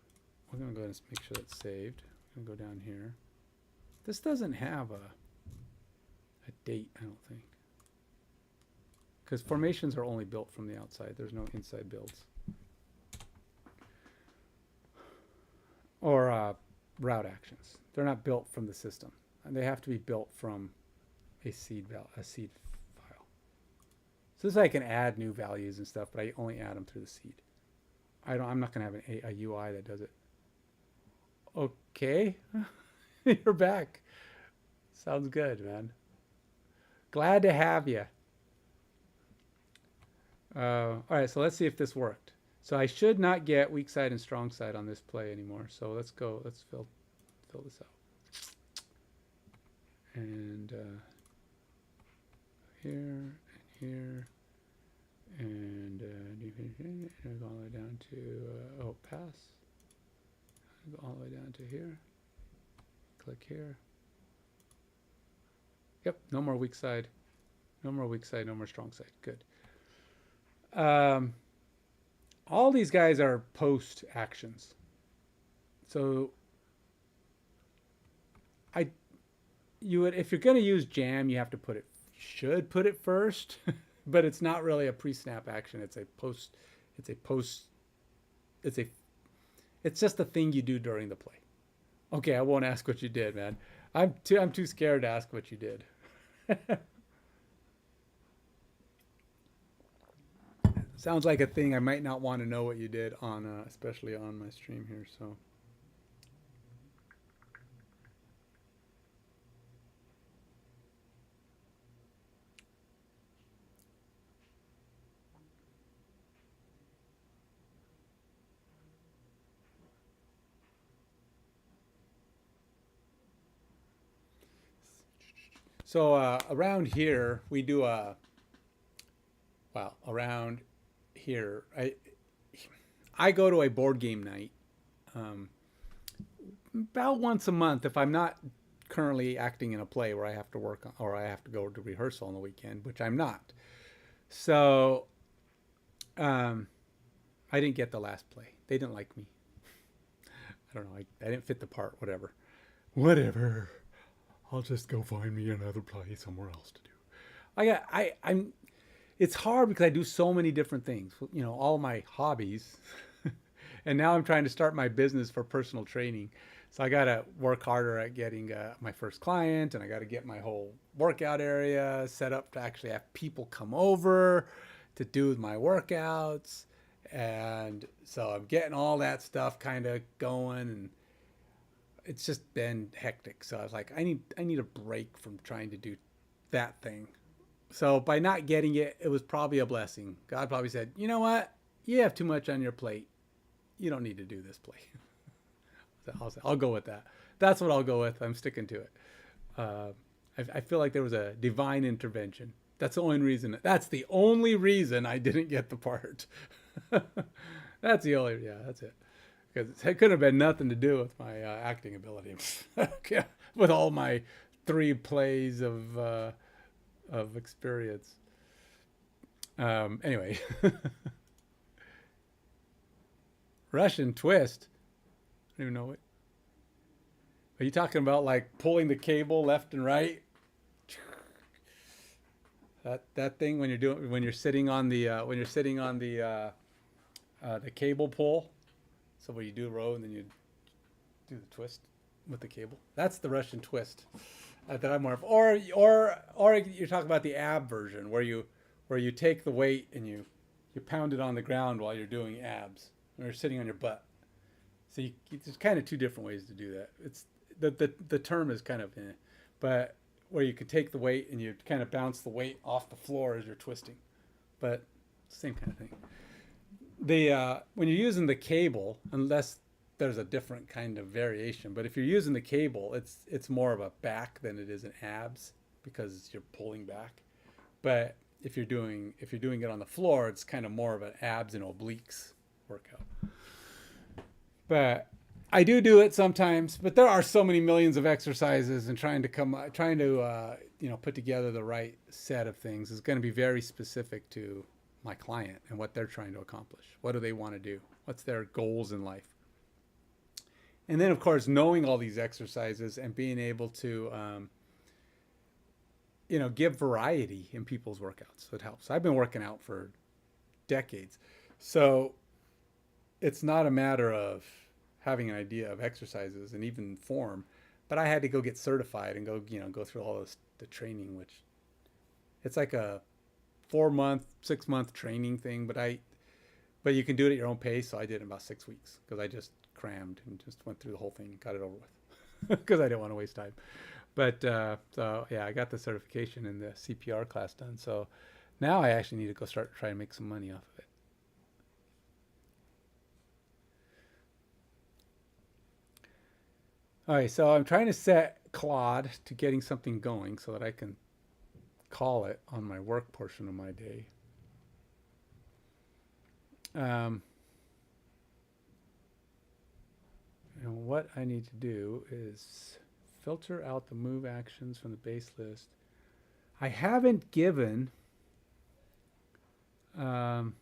we're going to go ahead and make sure that's saved. I'm going to go down here. This doesn't have a date, I don't think. Because formations are only built from the outside. There's no inside builds. Or route actions. They're not built from the system. And they have to be built from a seed file. So this I can add new values and stuff, but I only add them through the seed. I'm not going to have a UI that does it. Okay. You're back. Sounds good, man. Glad to have you. All right, so let's see if this worked. So I should not get weak side and strong side on this play anymore. So let's go. Let's fill this out. And here and here, and go all the way down to pass. Go all the way down to here. Click here. Yep, no more weak side. No more weak side, no more strong side. Good. All these guys are post actions. So if you're going to use jam, you have to should put it first, but it's not really a pre-snap action. It's just a thing you do during the play. Okay, I won't ask what you did, man. I'm too scared to ask what you did. Sounds like a thing I might not want to know what you did on, especially on my stream here. So around here we do around here I go to a board game night about once a month if I'm not currently acting in a play where I have to work on, or I have to go to rehearsal on the weekend, which I'm not. So I didn't get the last play. They didn't like me. I don't know. I didn't fit the part. Whatever. I'll just go find me another play somewhere else to do. I'm. It's hard because I do so many different things. You know, all my hobbies, and now I'm trying to start my business for personal training. So I got to work harder at getting my first client, and I got to get my whole workout area set up to actually have people come over to do my workouts. And so I'm getting all that stuff kind of going, and it's just been hectic. So I was like, I need a break from trying to do that thing. So by not getting it, it was probably a blessing. God probably said, you know what? You have too much on your plate. You don't need to do this play. I'll go with that. That's what I'll go with. I'm sticking to it. I feel like there was a divine intervention. That's the only reason. That's the only reason I didn't get the part. That's it. Because it could have been nothing to do with my acting ability. With all my 3 plays of experience. Anyway. Russian twist. I don't even know what. Are you talking about like pulling the cable left and right? That thing when you're sitting on the cable pull. So where you do a row and then you do the twist with the cable. That's the Russian twist. that I'm more of. Or you're talking about the ab version where you take the weight and you pound it on the ground while you're doing abs or you're sitting on your butt. So there's kind of two different ways to do that. It's the term is kind of, but where you could take the weight and you kind of bounce the weight off the floor as you're twisting, but same kind of thing. The when you're using the cable, unless there's a different kind of variation, but if you're using the cable, it's more of a back than it is an abs because you're pulling back. But if you're doing it on the floor, it's kind of more of an abs and obliques workout. But I do it sometimes, but there are so many millions of exercises, and trying to put together the right set of things is going to be very specific to my client and what they're trying to accomplish. What do they want to do? What's their goals in life? And then, of course, knowing all these exercises and being able to, give variety in people's workouts. So it helps. I've been working out for decades. So it's not a matter of having an idea of exercises and even form, but I had to go get certified and go through all the training, which it's like a 4-month, 6-month training thing, but you can do it at your own pace. So I did it in about 6 weeks because I just crammed and just went through the whole thing and got it over with because I didn't want to waste time. But so yeah, I got the certification and the CPR class done. So now I actually need to go start trying to make some money off of it. All right, so I'm trying to set Claude to getting something going so that I can call it on my work portion of my day. And what I need to do is filter out the move actions from the base list. I haven't given any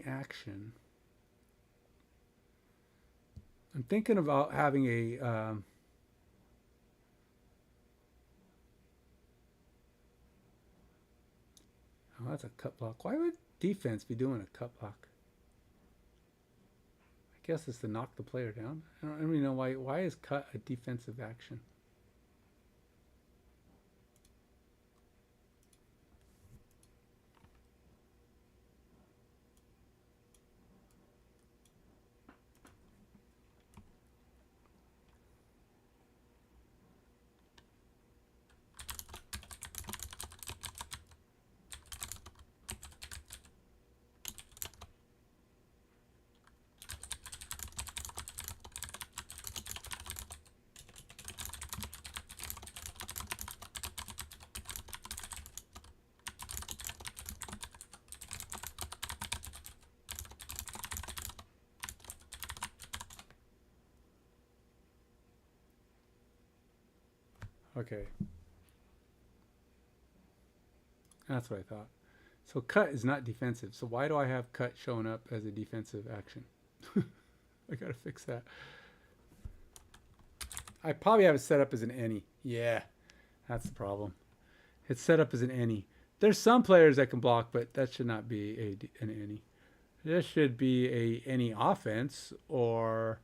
action. I'm thinking about having a oh, that's a cut block. Why would defense be doing a cut block? I guess it's to knock the player down. I don't really know why. Why is cut a defensive action? Okay. That's what I thought. So cut is not defensive. So why do I have cut showing up as a defensive action? I gotta fix that. I probably have it set up as an any. Yeah, that's the problem. It's set up as an any. There's some players that can block, but that should not be an any. This should be a any offense, or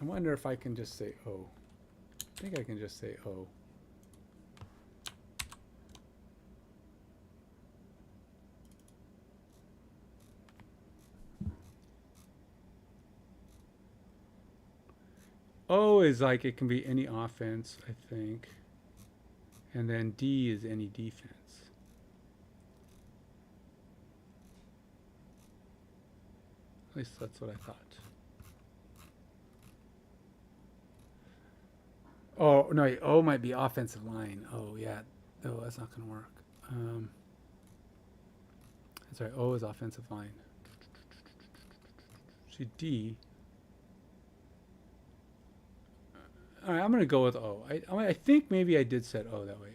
I wonder if I can just say O. I think I can just say O. O is like it can be any offense, I think. And then D is any defense. At least that's what I thought. Oh, no, O might be offensive line. Oh, yeah. Oh, that's not going to work. That's right. O is offensive line. See, D. All right, I'm going to go with O. I think maybe I did set O that way.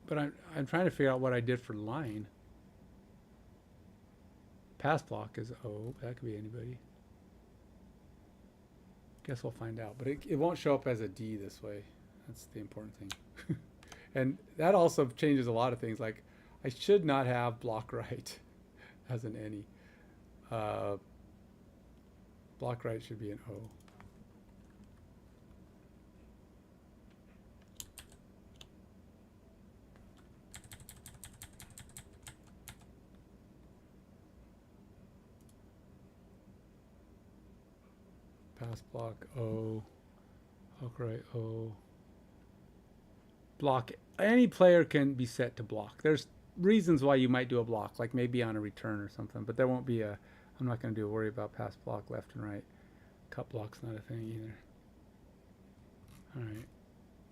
But I'm trying to figure out what I did for line. Pass block is O. That could be anybody. Guess we'll find out. But it won't show up as a D this way. That's the important thing. And that also changes a lot of things. Like, I should not have block right as an any. Block right should be an O. Pass block O. Hook right O. Block. Any player can be set to block. There's reasons why you might do a block, like maybe on a return or something, but there won't be a, I'm not going to worry about pass block left and right. Cut block's not a thing either. All right.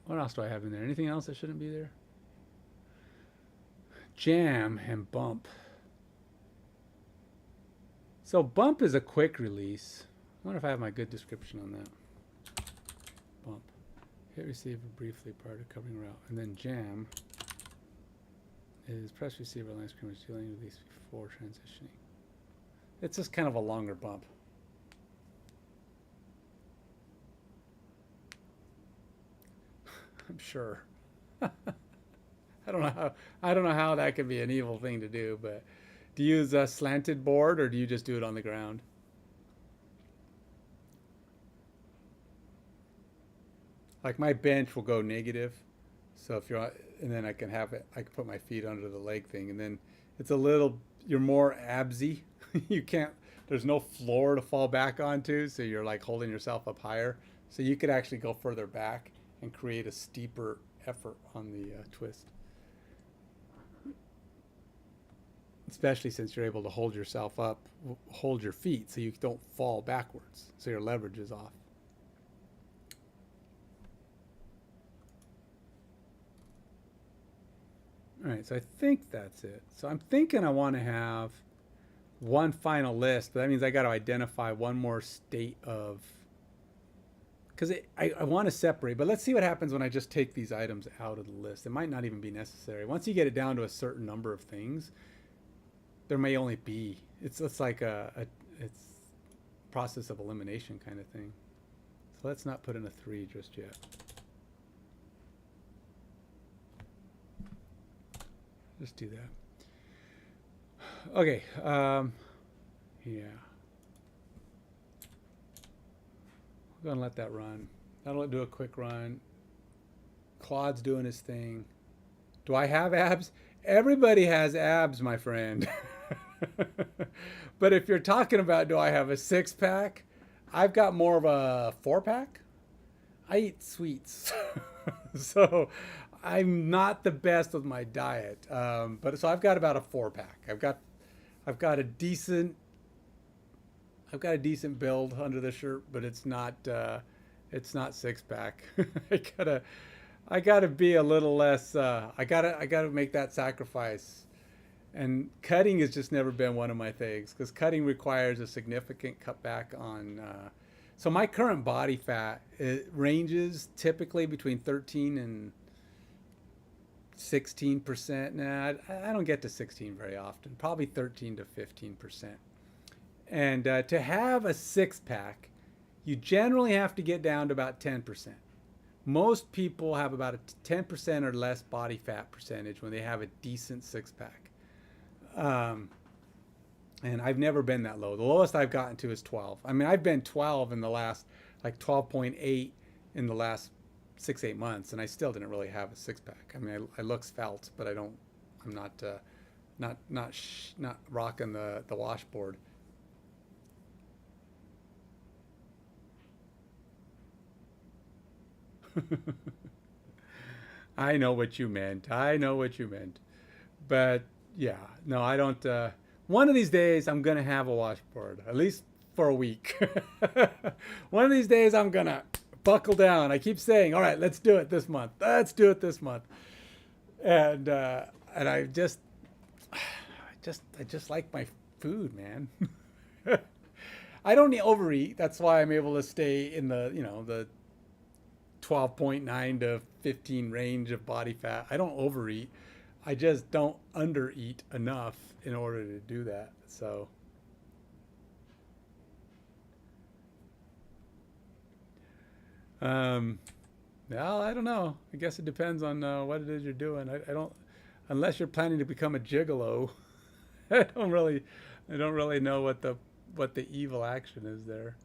What else do I have in there? Anything else that shouldn't be there? Jam and bump. So bump is a quick release. I wonder if I have my good description on that. Bump. Hit receiver briefly prior to covering route. And then jam is press receiver line scrimmage dealing release before transitioning. It's just kind of a longer bump. I'm sure. I don't know how that could be an evil thing to do, but do you use a slanted board or do you just do it on the ground? Like my bench will go negative. So if you're, and then I can have it, I can put my feet under the leg thing, and then it's a little, you're more absy. You can't, there's no floor to fall back onto, so you're like holding yourself up higher. So you could actually go further back and create a steeper effort on the twist. Especially since you're able to hold yourself up, hold your feet so you don't fall backwards. So your leverage is off. All right, so I think that's it. So I'm thinking I want to have one final list, but that means I got to identify one more state of, because I want to separate, but let's see what happens when I just take these items out of the list. It might not even be necessary. Once you get it down to a certain number of things, there may only be, it's like it's process of elimination kind of thing. So let's not put in a 3 just yet. Just do that. Okay. Yeah. We're going to let that run. That'll do a quick run. Claude's doing his thing. Do I have abs? Everybody has abs, my friend. But if you're talking about do I have a 6-pack, I've got more of a 4-pack. I eat sweets. So I'm not the best with my diet, but so I've got about a 4-pack. I've got a decent build under the shirt, but it's not 6-pack. I gotta be a little less. I gotta make that sacrifice. And cutting has just never been one of my things because cutting requires a significant cutback on. So my current body fat, it ranges typically between 13 and 16%. Nah, I don't get to 16 very often. Probably 13 to 15%. And to have a 6-pack, you generally have to get down to about 10%. Most people have about a 10% or less body fat percentage when they have a decent 6-pack. And I've never been that low. The lowest I've gotten to is 12. I mean, I've been 12 in the last, like 12.8 in the last 6-8 months, and I still didn't really have a 6-pack. I mean, I look svelte, but I'm not rocking the washboard. I know what you meant. But yeah, no, I don't. One of these days I'm going to have a washboard, at least for a week. One of these days I'm going to buckle down. I keep saying, all right, let's do it this month. And I just like my food, man. I don't overeat. That's why I'm able to stay in the 12.9 to 15 range of body fat. I don't overeat. I just don't undereat enough in order to do that. So well, I don't know. I guess it depends on what it is you're doing. I don't, unless you're planning to become a gigolo. I don't really know what the evil action is there.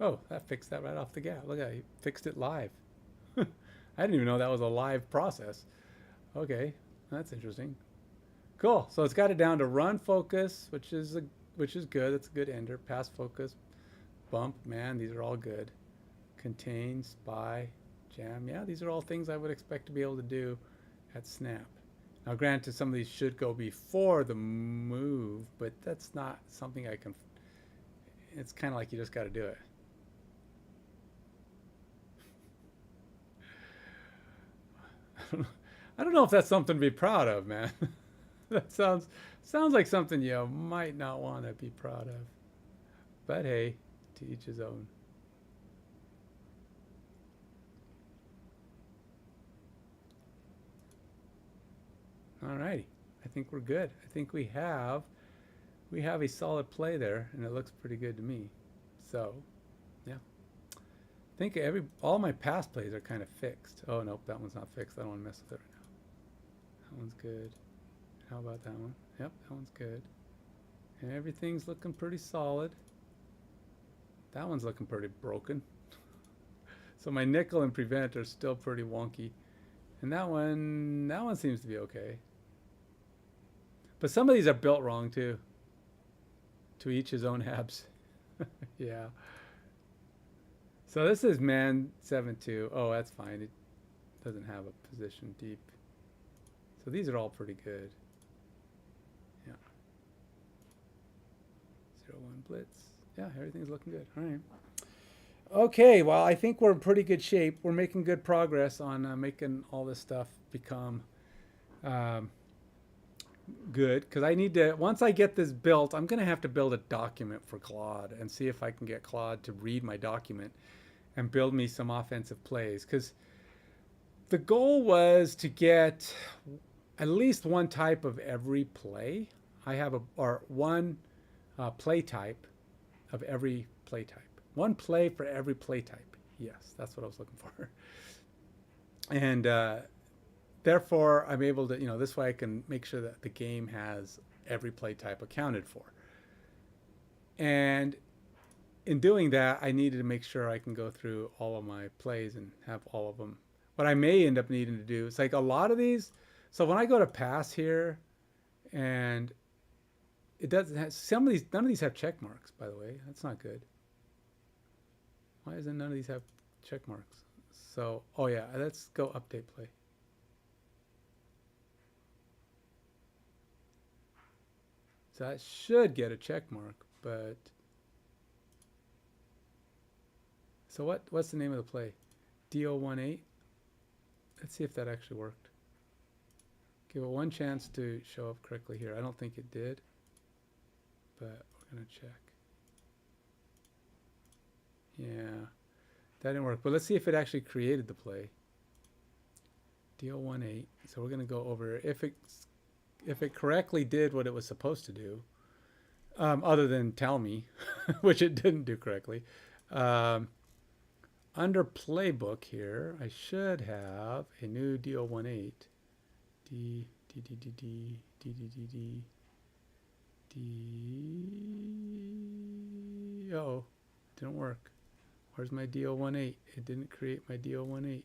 Oh, that fixed that right off the gap. Look at it, he fixed it live. I didn't even know that was a live process. Okay, that's interesting. Cool. So it's got it down to run focus, which is good. That's a good ender. Pass focus, bump. Man, these are all good. Contain, spy, jam. Yeah, these are all things I would expect to be able to do at snap. Now, granted, some of these should go before the move, but that's not something I can. It's kind of like you just got to do it. I don't know if that's something to be proud of, man. That sounds like something you might not want to be proud of. But hey, to each his own. Alrighty, I think we're good. I think we have a solid play there, and it looks pretty good to me. So, yeah, I think all my past plays are kind of fixed. Oh nope, that one's not fixed. I don't want to mess with it right now. That one's good. How about that one? Yep, that one's good. And everything's looking pretty solid. That one's looking pretty broken. So my nickel and prevent are still pretty wonky. And that one seems to be okay. But some of these are built wrong too. To each his own habs. Yeah. So this is man 7-2. Oh, that's fine. It doesn't have a position deep. So these are all pretty good. Yeah. 0-1 blitz. Yeah, everything's looking good. All right. Okay, well, I think we're in pretty good shape. We're making good progress on making all this stuff become good. Because I need to, once I get this built, I'm going to have to build a document for Claude and see if I can get Claude to read my document and build me some offensive plays. Because the goal was to get at least one type of every play. I have one play type of every play type. One play for every play type. Yes, that's what I was looking for. And therefore, I'm able to, this way I can make sure that the game has every play type accounted for. And in doing that, I needed to make sure I can go through all of my plays and have all of them. What I may end up needing to do, it's like a lot of these. So when I go to pass here, and it doesn't have, none of these have check marks, by the way. That's not good. Why doesn't none of these have check marks? So, oh yeah, let's go update play. So that should get a check mark, but so what's the name of the play? DO18. Let's see if that actually worked. Give it one chance to show up correctly here. I don't think it did, but we're gonna check. Yeah, that didn't work. But let's see if it actually created the play. DO18. So we're gonna go over if it correctly did what it was supposed to do, other than tell me, which it didn't do correctly. Under playbook here, I should have a new DO18. Oh, didn't work. Where's my DO18? It didn't create my DO18.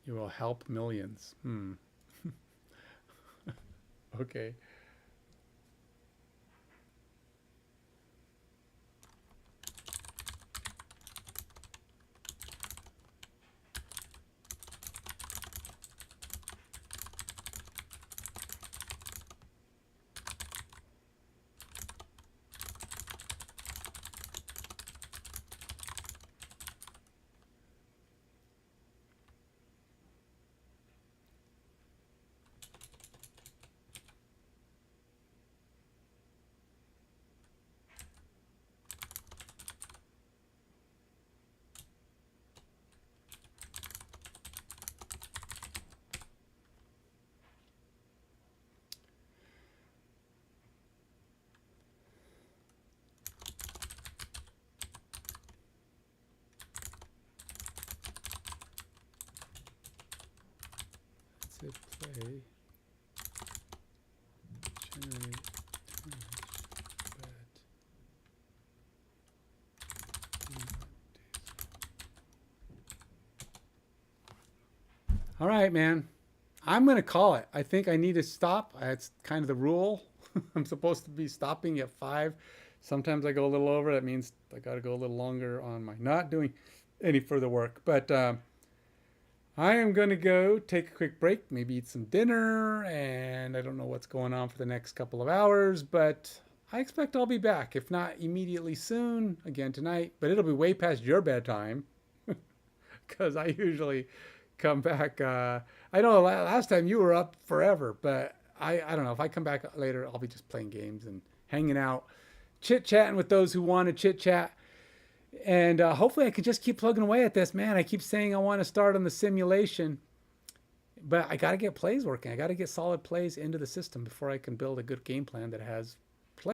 You will help millions. Okay. Let's hit play. All right, man. I'm going to call it. I think I need to stop. It's kind of the rule. I'm supposed to be stopping at 5. Sometimes I go a little over. That means I got to go a little longer on my not doing any further work. But I am going to go take a quick break, maybe eat some dinner, and I don't know what's going on for the next couple of hours, but I expect I'll be back. If not immediately soon, again tonight, but it'll be way past your bedtime because I usually come back. I know last time you were up forever, but I don't know. If I come back later, I'll be just playing games and hanging out, chit chatting with those who want to chit chat. And hopefully I can just keep plugging away at this, man. I keep saying I want to start on the simulation, but I got to get plays working. I got to get solid plays into the system before I can build a good game plan that has